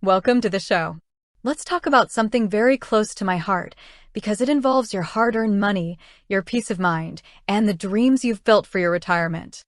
Welcome to the show. Let's talk about something very close to my heart because it involves your hard-earned money, your peace of mind, and the dreams you've built for your retirement.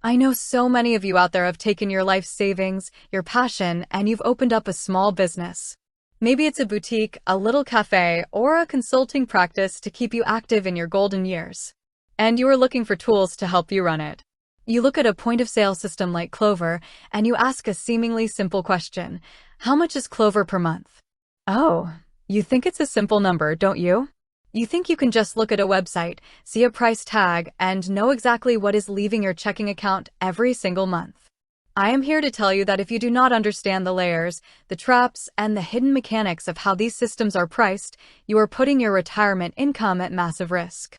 I know so many of you out there have taken your life savings, your passion, and you've opened up a small business. Maybe it's a boutique, a little cafe, or a consulting practice to keep you active in your golden years. And you are looking for tools to help you run it. You look at a point-of-sale system like Clover, and you ask a seemingly simple question: how much is Clover per month? Oh, you think it's a simple number, don't you? You think you can just look at a website, see a price tag, and know exactly what is leaving your checking account every single month. I am here to tell you that if you do not understand the layers, the traps, and the hidden mechanics of how these systems are priced, you are putting your retirement income at massive risk.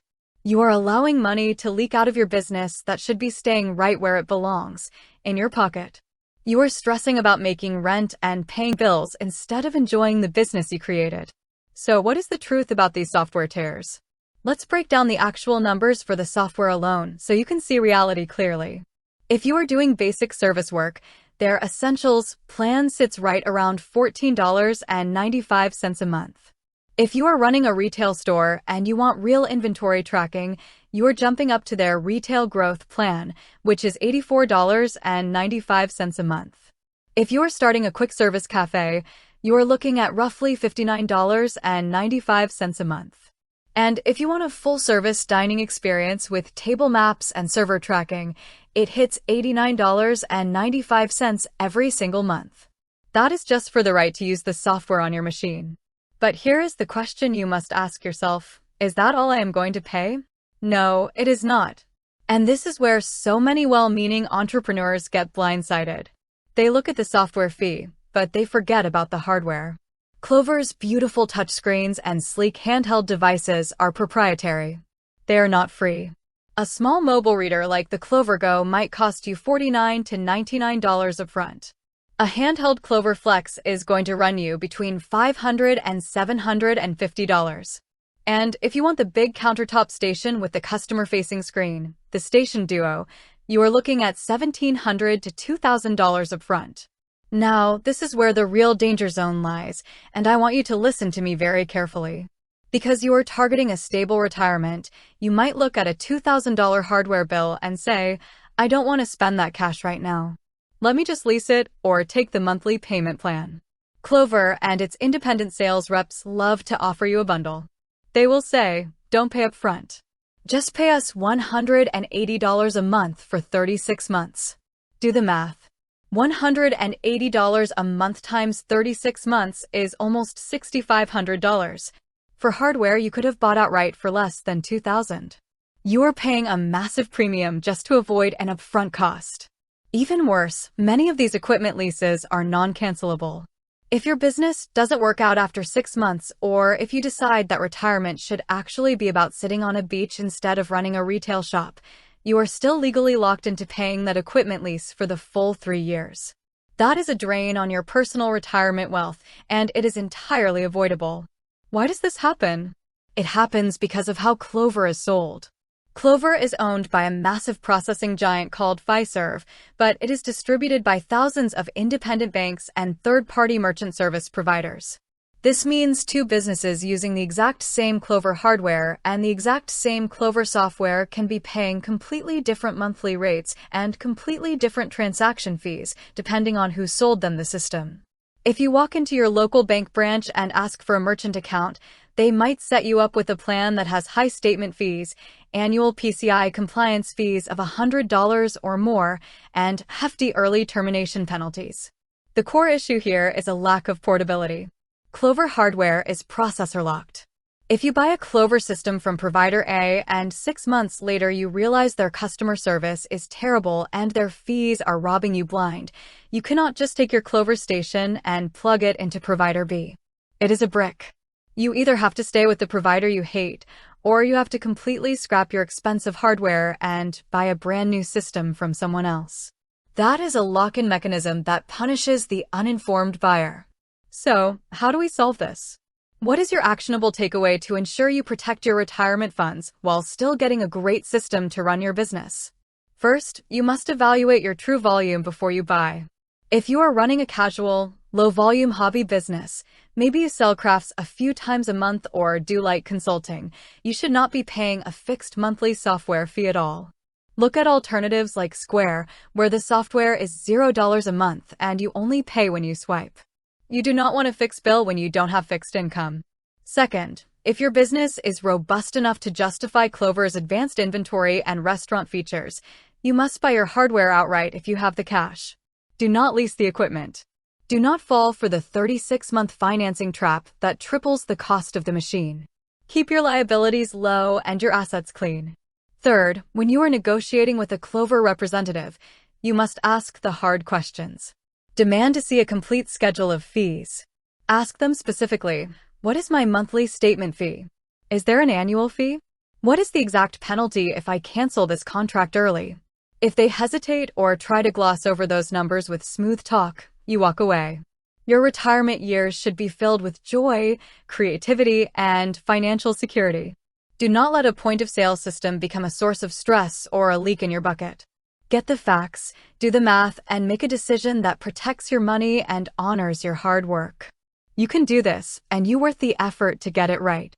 You are allowing money to leak out of your business that should be staying right where it belongs, in your pocket. You are stressing about making rent and paying bills instead of enjoying the business you created. So what is the truth about these software tears? Let's break down the actual numbers for the software alone so you can see reality clearly. If you are doing basic service work, their Essentials plan sits right around $14.95 a month. If you are running a retail store and you want real inventory tracking, you are jumping up to their Retail Growth Plan, which is $84.95 a month. If you are starting a quick service cafe, you are looking at roughly $59.95 a month. And if you want a full-service dining experience with table maps and server tracking, it hits $89.95 every single month. That is just for the right to use the software on your machine. But here is the question you must ask yourself: is that all I am going to pay? No, it is not. And this is where so many well-meaning entrepreneurs get blindsided. They look at the software fee, but they forget about the hardware. Clover's beautiful touchscreens and sleek handheld devices are proprietary. They are not free. A small mobile reader like the Clover Go might cost you $49 to $99 upfront. A handheld Clover Flex is going to run you between $500 and $750. And if you want the big countertop station with the customer-facing screen, the Station Duo, you are looking at $1,700 to $2,000 upfront. Now, this is where the real danger zone lies, and I want you to listen to me very carefully. Because you are targeting a stable retirement, you might look at a $2,000 hardware bill and say, I don't want to spend that cash right now. Let me just lease it or take the monthly payment plan. Clover and its independent sales reps love to offer you a bundle. They will say, don't pay up front. Just pay us $180 a month for 36 months. Do the math. $180 a month times 36 months is almost $6,500. For hardware you could have bought outright for less than $2,000. You are paying a massive premium just to avoid an upfront cost. Even worse, many of these equipment leases are non-cancelable. If your business doesn't work out after 6 months, or if you decide that retirement should actually be about sitting on a beach instead of running a retail shop, you are still legally locked into paying that equipment lease for the full 3 years. That is a drain on your personal retirement wealth, and it is entirely avoidable. Why does this happen? It happens because of how Clover is sold. Clover is owned by a massive processing giant called Fiserv, but it is distributed by thousands of independent banks and third-party merchant service providers. This means two businesses using the exact same Clover hardware and the exact same Clover software can be paying completely different monthly rates and completely different transaction fees, depending on who sold them the system. If you walk into your local bank branch and ask for a merchant account, they might set you up with a plan that has high statement fees, annual PCI compliance fees of $100 or more, and hefty early termination penalties. The core issue here is a lack of portability. Clover hardware is processor locked. If you buy a Clover system from provider A and 6 months later you realize their customer service is terrible and their fees are robbing you blind, you cannot just take your Clover station and plug it into provider B. It is a brick. You either have to stay with the provider you hate, or you have to completely scrap your expensive hardware and buy a brand new system from someone else. That is a lock-in mechanism that punishes the uninformed buyer. So, how do we solve this? What is your actionable takeaway to ensure you protect your retirement funds while still getting a great system to run your business? First, you must evaluate your true volume before you buy. If you are running a casual, Low-volume hobby business. Maybe you sell crafts a few times a month or do light consulting. You should not be paying a fixed monthly software fee at all. Look at alternatives like Square, where the software is $0 a month and you only pay when you swipe. You do not want a fixed bill when you don't have fixed income. Second, if your business is robust enough to justify Clover's advanced inventory and restaurant features, you must buy your hardware outright if you have the cash. Do not lease the equipment. Do not fall for the 36-month financing trap that triples the cost of the machine. Keep your liabilities low and your assets clean. Third, when you are negotiating with a Clover representative, you must ask the hard questions. Demand to see a complete schedule of fees. Ask them specifically, what is my monthly statement fee? Is there an annual fee? What is the exact penalty if I cancel this contract early? If they hesitate or try to gloss over those numbers with smooth talk, you walk away. Your retirement years should be filled with joy, creativity, and financial security. Do not let a point-of-sale system become a source of stress or a leak in your bucket. Get the facts, do the math, and make a decision that protects your money and honors your hard work. You can do this, and you're worth the effort to get it right.